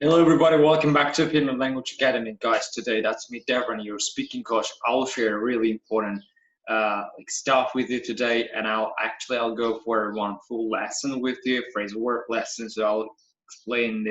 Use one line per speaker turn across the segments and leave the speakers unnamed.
Hello everybody, welcome back to Finland Language Academy. Guys, today that's me, Devon, your speaking coach. I'll share really important stuff with you today, and I'll go for one full lesson with you, phrasal word lesson. So I'll explain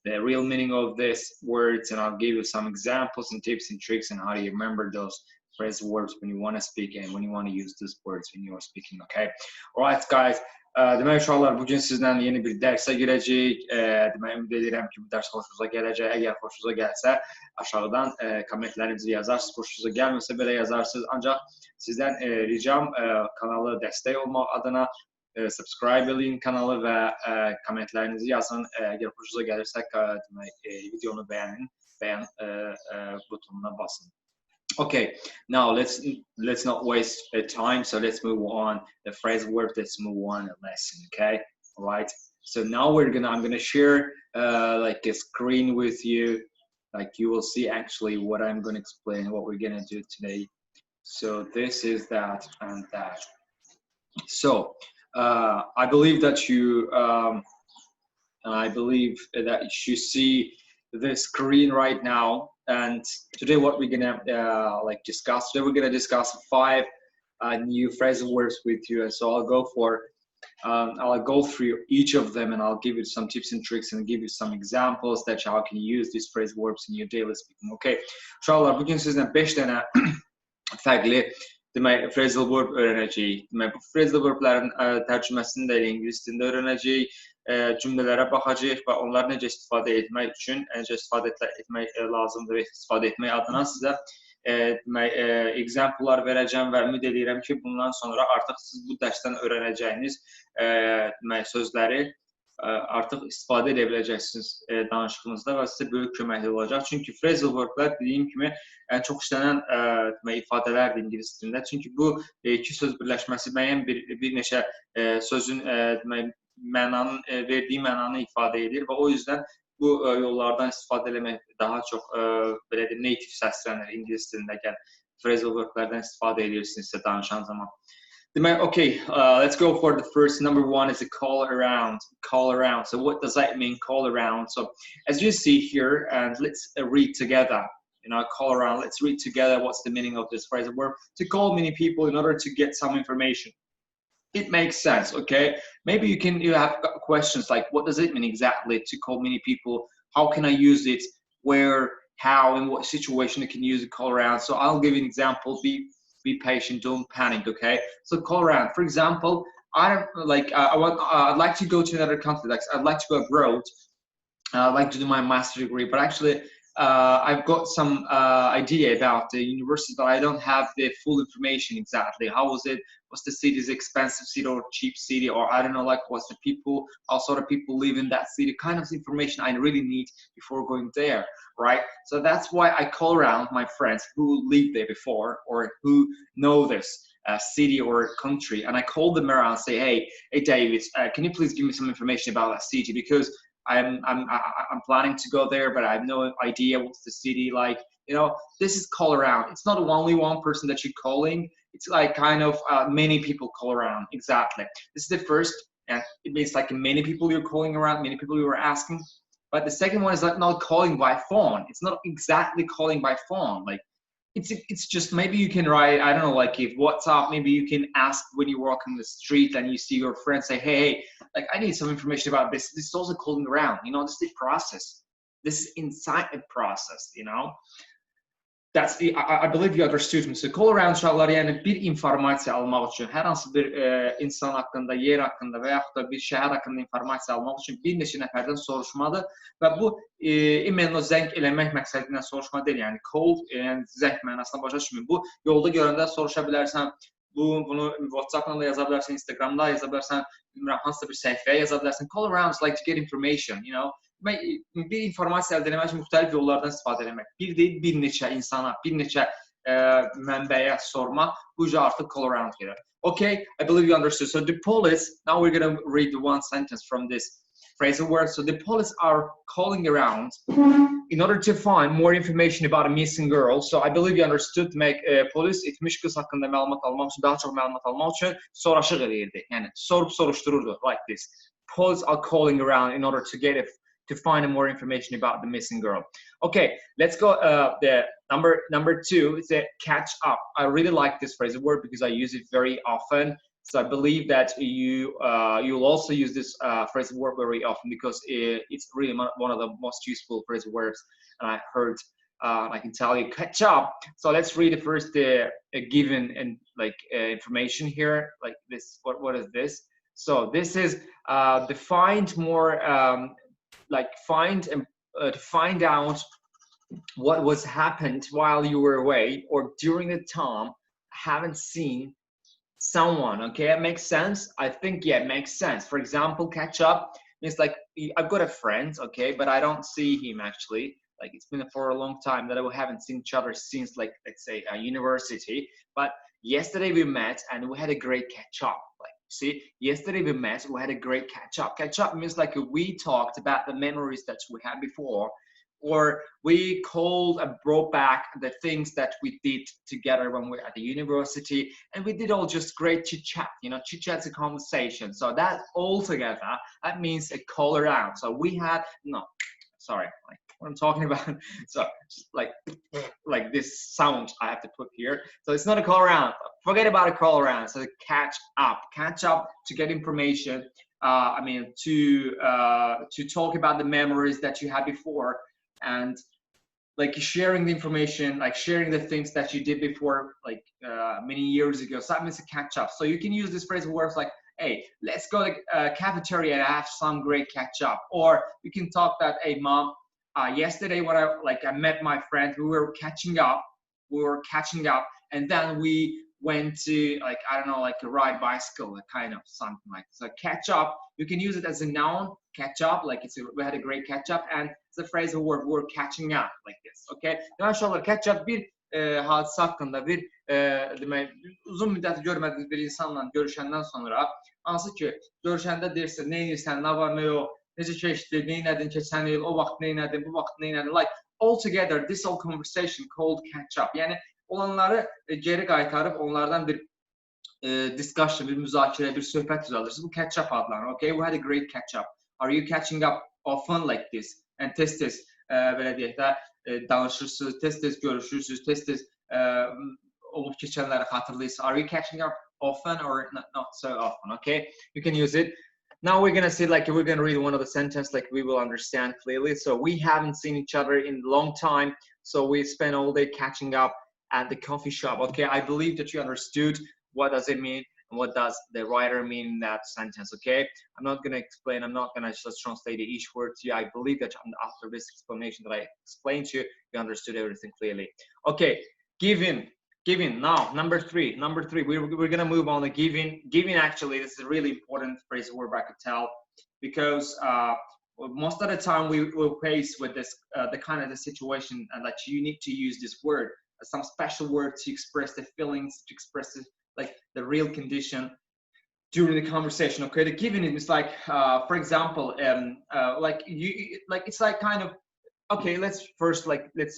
the real meaning of these words, and I'll give you some examples and tips and tricks on how to remember those phrasal words when you want to speak and when you want to use those words when you're speaking, okay? All right, guys. Demək uşaqlar, bugün sizdən yeni bir dərsə girəcəyik. Demək, ümid edirəm ki, bu dərs xoşunuza gələcək. Əgər xoşunuza gəlsə, aşağıdan kommentlərinizi yazarsınız. Xoşunuza gəlməsə belə yazarsınız. Ancaq sizdən ricam kanalı dəstək olmaq adına subscribe eləyin kanalı və kommentlərinizi yazın. Əgər xoşunuza gəlirsə, demək, videonu bəyən butonuna basın. Okay, now let's not waste time. So let's move on. The phrasal word. Let's move on a lesson. Okay, all right. So now I'm gonna share like a screen with you. Like you will see actually what I'm gonna explain, what we're gonna do today. So this is that and that. So I believe that you see the screen right now. And today what we're gonna discuss, we're gonna discuss 5 new phrasal words with you. And so I'll go through each of them, and I'll give you some tips and tricks and give you some examples that how can you use these phrasal words in your daily speaking. Okay. Uşaqlar, bugün sizdən 5 dənə fərqli demək phrasal word öyrənəcəyik. Demək bu phrasal wordların tərcüməsini də ingilis dilində öyrənəcəyik. Cümlələrə baxacağıq və onları necə istifadə etmək üçün, necə istifadə etmək lazımdır və istifadə etmək adına sizə example'lar verəcəm və ümid edirəm ki, bundan sonra artıq siz bu dərsdən öyrənəcəyiniz sözləri artıq istifadə edə biləcəksiniz danışığınızda və sizə böyük köməkli olacaq. Çünki phrasal wordlar dediyim kimi ən çox işlənən ifadələrdir ingilis dilində. Çünki bu iki söz birləşməsi müəyyən bir neçə sözün verdiyi mənanı ifadə edir və o yüzden bu yollardan istifadə etmək daha çox belə deyim native səslənir ingilis dilindəkən phrasal wordlardan istifadə edirsinizsə danışan zaman. Demək, okay, let's go for the first. Number 1 is a call around. Call around. So what does that mean, call around? So as you see here, and let's read together. Call around. Let's read together what's the meaning of this phrasal word. To call many people in order to get some information. It makes sense, okay? Maybe you have questions like, what does it mean exactly to call many people? How can I use it? Where, how, in what situation I can use it, call around? So I'll give you an example. Be patient, don't panic, okay? So call around. For example, I'd like to go to another country. Like I'd like to go abroad. I'd like to do my master's degree, but actually I've got some idea about the university, but I don't have the full information exactly. How was it? What's the city? Is it expensive city or cheap city? Or I don't know, like what's the people, how sort of people live in that city, kind of information I really need before going there, right? So that's why I call around my friends who lived there before or who know this city or country, and I call them around and say, hey David, can you please give me some information about that city, because I'm planning to go there, but I have no idea what's the city like. This is call around. It's not only one person that you're calling. It's like kind of many people call around. Exactly. This is the first, and it means like many people you're calling around, many people you are asking. But the second one is like not calling by phone. It's not exactly calling by phone. Like it's just maybe you can write, I don't know, like if WhatsApp, maybe you can ask when you walk on the street and you see your friend say, hey, like I need some information about this. This is also calling around, this is the process. This is inside the process, That's I believe you understood me. So call around uşaqlar, yəni bir informasiya almaq üçün, hər hansı bir insan haqqında, yer haqqında və yaxud da bir şəhər haqqında informasiya almaq üçün bir neçə nəfərdən soruşmadır və bu email-o zəng eləmək məqsədilə soruşma deyil. Yəni call, yəni zəng mənasına başa düşmür. Bu yolda görəndə soruşa bilərsən, bunu WhatsApp-la da yaza bilərsən, Instagram-da yaza bilərsən, bilmirəm hansısa bir səhifəyə yaza bilərsən. Call around is like to get information, bir informasiya əldə etmək üçün müxtəlif yollardan istifadə etmək. Bir deyil, bir neçə insana, bir neçə mənbəyə sormaq, bu artıq call around gelir. Okay, I believe you understood. So the police, now we're going to read the one sentence from this phrasal word. So the police are calling around in order to find more information about a missing girl. So I believe you understood. Demək, polis etmiş qız haqqında məlumat almaq üçün, daha çox məlumat almaq üçün soraşıq edirdi. Yəni soruşdururdu like this. Police are calling around in order to get to find more information about the missing girl. Okay, let's go. The number two is a catch up. I really like this phrasal word because I use it very often. So I believe that you'll also use this phrasal word very often because it's really one of the most useful phrasal words. And I heard, I can tell you, catch up. So let's read first the given and information here. Like this, what is this? So this is to find more, to find out what was happened while you were away or during the time. Haven't seen someone. Okay, it makes sense. I think, yeah, it makes sense. For example, catch up means like I've got a friend, okay, but I don't see him actually. Like it's been for a long time that we haven't seen each other since, like, let's say university. But yesterday we met and we had a great catch up. Like, see, yesterday we met, we had a great catch up. Catch up means like we talked about the memories that we had before, or we called and brought back the things that we did together when we were at the university, and we did all just great chit chat. You know, chit chat's a conversation. So that all together, that means a call around. So we had like what I'm talking about. So just like this sound I have to put here. So it's not a call around. Forget about a call around. So catch up to get information. To talk about the memories that you had before, and like sharing the information, like sharing the things that you did before, like many years ago. So that means a catch up. So you can use this phrase of words like, hey, let's go to the cafeteria and have some great catch up. Or you can talk that, hey, mom, yesterday when I met my friend, we were catching up, and then we went to, like, I don't know, like a ride bicycle, kind of something like that. So catch up, you can use it as a noun, catch up, like we had a great catch up, and it's a phrasal word, we're catching up, like this, okay? Maşallah, catch up bir hadise hakkında bir demək, uzun müddət görmədiyiniz bir insanla görüşəndən sonra, hansı ki, görüşəndə deyirsən, nə edirsən, nə var, nə yox, necə keçdi, nə edin keçən il, o vaxt nə edin, bu vaxt nə edin, like all together, this whole conversation called catch up. Yəni olanları geri qaytarıb onlardan bir discussion, bir müzakirə, bir söhbət düzəldirsiniz. Bu catch up adlanır. Okay, we had a great catch up. Are you catching up often like this? And tez-tez belə deyək də danışırsınız, tez-tez görüşürsünüz, tez-tez olub keçənləri xatırlayırsınız. Are you catching up often or not so often? Okay, you can use it. Now we're gonna see, like, we're gonna read one of the sentences, like we will understand clearly. So we haven't seen each other in a long time, so we spent all day catching up at the coffee shop. Okay, I believe that you understood what does it mean and what does the writer mean in that sentence. Okay, I'm not gonna explain, I'm not gonna just translate each word to you. I believe that after this explanation that I explained to you, you understood everything clearly. Okay, giving. Now, number three, we're gonna move on to giving. Actually, this is a really important phrase word I could tell, because most of the time we will face with this the kind of the situation that you need to use this word, some special word to express the feelings, to express like the real condition during the conversation. Okay, the giving is like, for example, it's like kind of. Okay, let's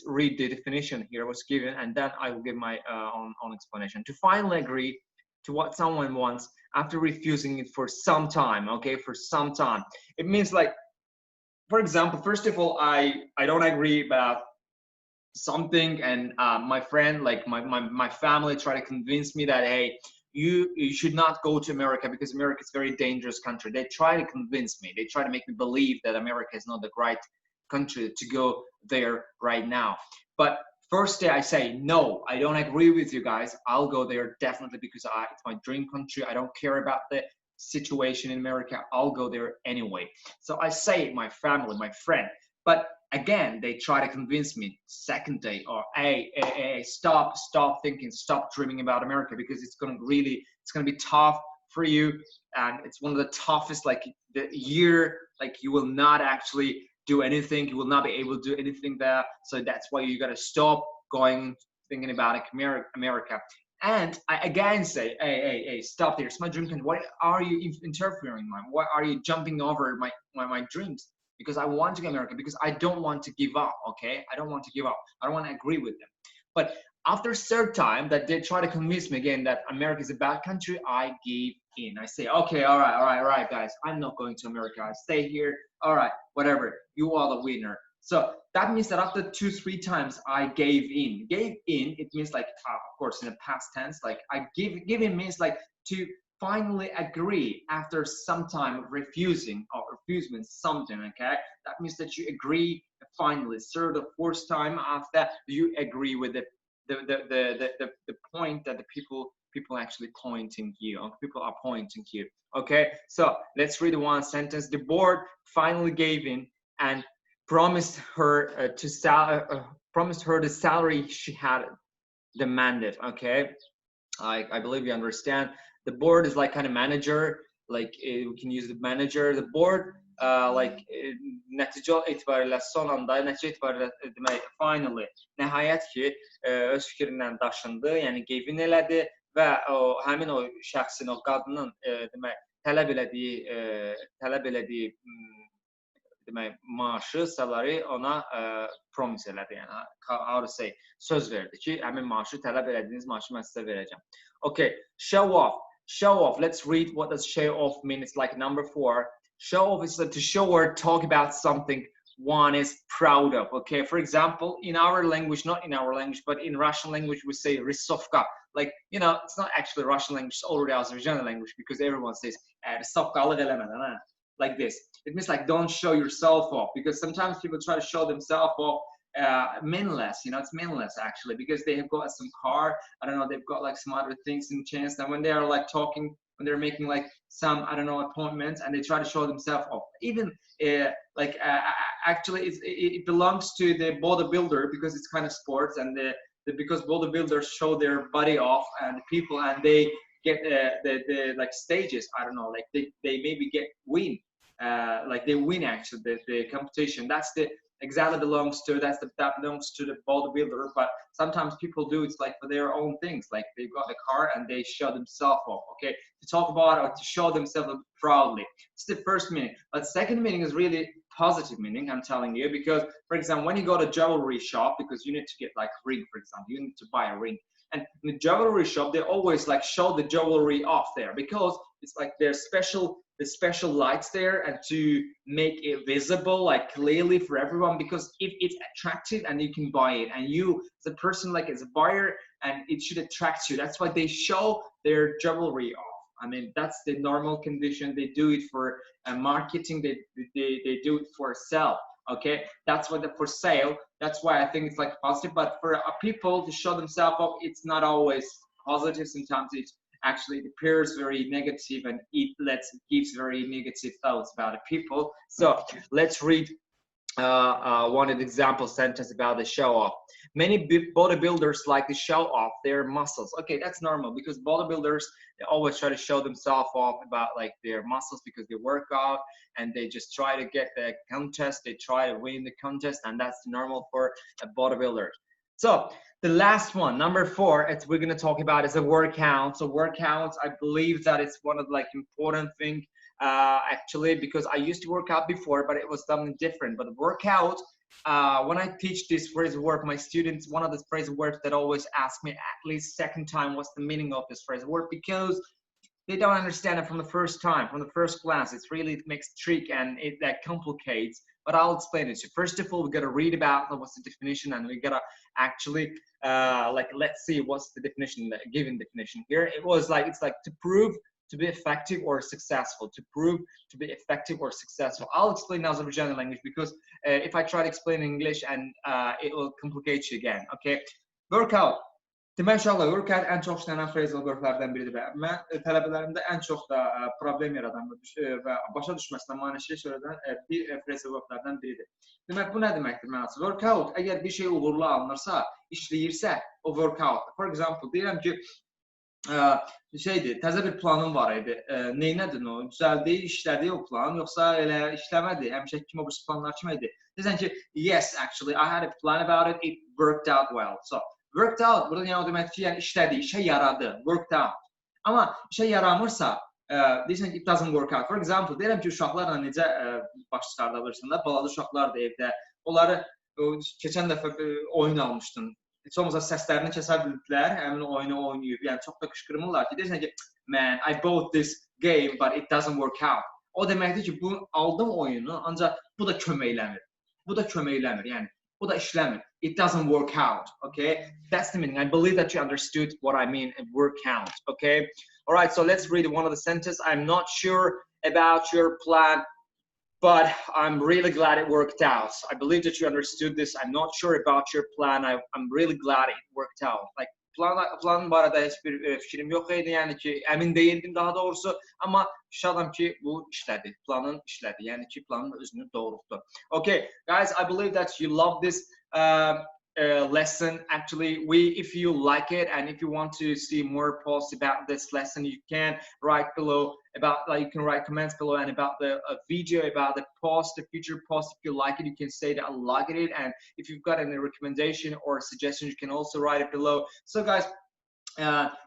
read the definition here was given, and then I will give my own explanation. To finally agree to what someone wants after refusing it for some time. Okay, for some time. It means, like, for example, first of all, I don't agree about something, and my friend, like my family, try to convince me that, hey, you should not go to America because America is a very dangerous country. They try to convince me. They try to make me believe that America is not the right country to go there right now. But first day I say, no, I don't agree with you guys. I'll go there definitely because it's my dream country. I don't care about the situation in America. I'll go there anyway. So I say my family, my friend. But again, they try to convince me second day, or hey, stop thinking, stop dreaming about America, because it's gonna be tough for you, and it's one of the toughest, like, the year, like you will not actually do anything, you will not be able to do anything there. So that's why you gotta stop going, thinking about America. And I again say, hey, stop there. It's my dream country. Why are you interfering? Why are you jumping over my dreams? Because I want to go to America, because I don't want to give up, okay? I don't want to give up. I don't want to agree with them. But after a third time that they try to convince me again that America is a bad country, I give in. I say, okay, all right, guys, I'm not going to America. I stay here. All right, whatever. you are the winner. So that means that after 2-3 times I gave in. Gave in, it means like, of course, in the past tense, like I give in means like to finally agree after some time of refusing or refusing something, okay? That means that you agree finally, third or fourth time after you agree with the point that the people actually pointing you, or people are pointing you, okay? So let's read one sentence. The board finally gave in and promised her promised her the salary she had demanded, okay? I believe you understand. The board is like kind of manager, like we can use the manager. The board nəticə etibarilə son anda, nəticə etibarilə demək, finally, nəhayət ki, öz fikrindən daşındı, yəni gevin elədi və həmin o şəxsin, o qadının demək, tələb elədiyi demək, maaşı, salary ona promise elədi, yəni how to say, söz verdi ki, həmin maaşı, tələb elədiyiniz maaşı mən sizə verəcəm. Okay, show off. Show off. Let's read what does show off mean. It's like number 4. Show off is to show or talk about something one is proud of. Okay, for example, in our language, not in our language, but in Russian language, we say risovka. Like, you know, it's not actually Russian language, it's already Azerbaijani language, because everyone says risovkalık eləmədin, like this. It means like don't show yourself off, because sometimes people try to show themselves off meaningless, you know, it's meaningless actually, because they have got some car, I don't know, they've got like some other things in chance, and when they are like talking, when they're making like some, I don't know, appointments, and they try to show themselves off, even actually it belongs to the bodybuilder, because it's kind of sports, and because bodybuilders show their body off and people, and they get the like stages, I don't know, like they maybe get win, like they win actually the competition. That's the exactly belongs to that belongs to the bodybuilder. But sometimes people do it's like for their own things, like they've got a car and they show themselves off, okay, to talk about or to show themselves proudly. It's the first meaning. But second meaning is really positive meaning, I'm telling you, because for example, when you go to jewelry shop, because you need to get like a ring, for example, you need to buy a ring, and in the jewelry shop they always like show the jewelry off there, because it's like there's the special lights there, and to make it visible like clearly for everyone, because if it's attractive and you can buy it, and you as a person, like as a buyer, and it should attract you, that's why they show their jewelry off. I mean, that's the normal condition. They do it for marketing, they do it for sale, okay? That's what for sale, that's why I think it's like positive. But for people to show themselves off, it's not always positive. Sometimes it's actually it appears very negative, and it gives very negative thoughts about the people. So let's read one example sentence about the show off. Many bodybuilders like to show off their muscles. Okay, that's normal, because bodybuilders, they always try to show themselves off about like their muscles, because they work out and they just try to get the contest, they try to win the contest, and that's normal for a bodybuilder. So the last one, number 4, we're going to talk about is a workout. So workouts, I believe that it's one of the like important thing actually, because I used to work out before, but it was something different. But the workout, when I teach this phrasal verb, my students, one of the phrasal verbs that always ask me at least second time what's the meaning of this phrasal verb, because they don't understand it from the first time, from the first glance. It's really, it makes trick and it that complicates. But I'll explain it to you. First of all, we got to read about what's the definition, and we got to actually like let's see what's the definition, the given definition here. It was like, it's like to prove to be effective or successful, to prove to be effective or successful. I'll explain now Azerbaijani language, because if I try to explain in English, and it will complicate you again. Okay, workout. Demək inşallah workout ən çox işlənən phrasal verblərdən biridir və mən tələbələrimdə ən çox da problem yaradan və başa düşməsinə maneçilik törədən bir phrasal verblərdən biridir. Demək, bu nə deməkdir mənası? Workout, əgər bir şey uğurlu alınırsa, işləyirsə, o workout. For example, deyirəm ki, şeydir, təzə bir planım var idi. Neynədir o? Düzəldi, işlədi o plan, yoxsa elə işləmədi? Həmişə kimi o planlar kimi idi. Deyirsən ki, yes, actually, I had a plan about it, it worked out well. So, worked out, burada yəni o demək ki, yəni işlədi, işə yaradı, worked out. Amma işə yaramırsa, deyirsən ki, it doesn't work out. For example, deyirəm ki, uşaqlarla necə baş çıxarda bilirsən də, balaca uşaqlar da evdə, onları keçən dəfə oyun almışdın, heç olmasa səslərini kəsə bildilər, həmin oyunu oynayıb, yəni çox da qışqırmırlar ki, deyirsən ki, man, I bought this game, but it doesn't work out. O deməkdir ki, bu aldım oyunu, ancaq bu da köməkləmir. bu da kömək eləmir. Yəni bu da işləmir. It doesn't work out. Okay, that's the meaning. I believe that you understood what I mean. Work out. Okay. All right. So let's read one of the sentences. I'm not sure about your plan, but I'm really glad it worked out. I believe that you understood this. I'm not sure about your plan. I'm really glad it worked out. Like planın barədə heç bir fikrim yox idi. Yəni ki, əmin deyildim daha doğrusu, amma şadam ki bu işlədi. Planın işlədi. Yəni ki, planın özünü doğrultdu. Okay, guys, I believe that you love this lesson. Actually, if you like it and if you want to see more posts about this lesson, you can write below you can write comments below and about the video, about the post, the future post. If you like it, you can say that I liked it, and if you've got any recommendation or suggestion, you can also write it below. So guys,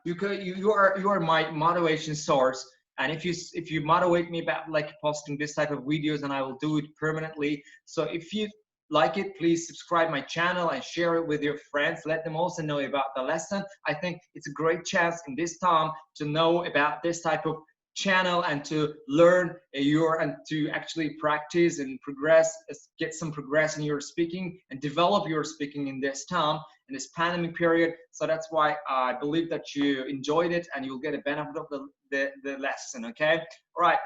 you are my motivation source. And if you motivate me about like posting this type of videos, and I will do it permanently. So if you like it, please subscribe my channel and share it with your friends. Let them also know about the lesson. I think it's a great chance in this time to know about this type of channel and to learn and to actually practice and progress, get some progress in your speaking and develop your speaking in this time, in this pandemic period. So that's why I believe that you enjoyed it and you'll get a benefit of the lesson. Okay. All right.